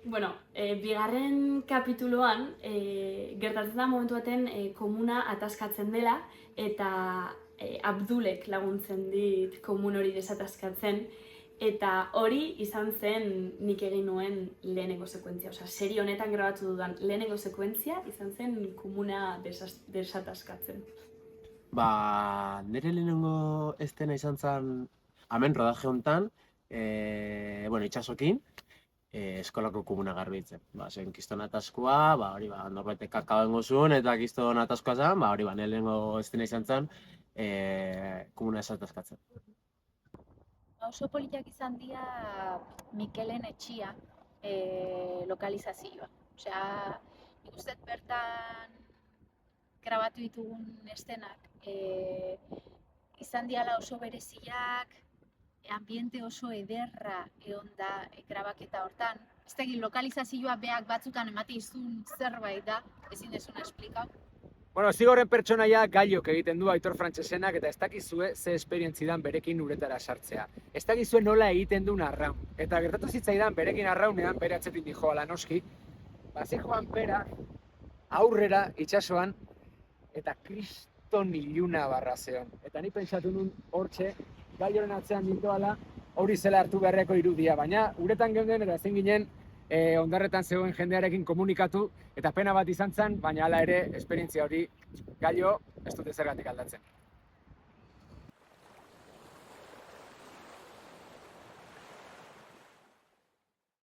Bigarren kapituluan gertatzen da momentu baten komuna ataskatzen dela eta Abdulek laguntzen dit komun hori desataskatzen eta hori izan zen nik egin nuen lehenengo sekuentzia. Serie honetan grabatu dudan lehenengo sekuentzia izan zen komuna desataskatzen. Nire lehenengo estena izan zen hemen rodaje honetan, itxasokin, eskolako komuna garbitzen. Zen kiston ataskoa, norbaitek kakao dengo zuen, eta kiston ataskoa zen, nire lehenengo estena izan zen, komuna desataskatzen. Oso politak izan dira Mikelen etxia lokalizazioa. Osea, nik uste bertan grabatu ditugun estenak izan diala oso bereziak, ambiente oso ederra egon da grabaketa hortan. Ez da lokalizazioa beak batzutan emate izun zerbait da, ezin dezuna esplikau. Zigorren pertsonaia Gailok egiten du Aitor Frantsesenak eta ez dakizue ze esperientzidan berekin uretara sartzea. Ez dakizue nola egiten du arraun. Eta gertatu zitzaidan berekin arraunean, bere atzetik dijoala noski, zijoan berak aurrera itsasoan eta kriston iluna barra zeon. Eta ni pentsatu nun hortxe, Gailoren atzean nintoala, hori zela hartu beharreko irudia, baina uretan geunden eta ezin ginen hondarretan zegoen jendearekin komunikatu eta pena bat izan zen, baina hala ere esperientzia hori Gailo ez dute zergatik aldatzen.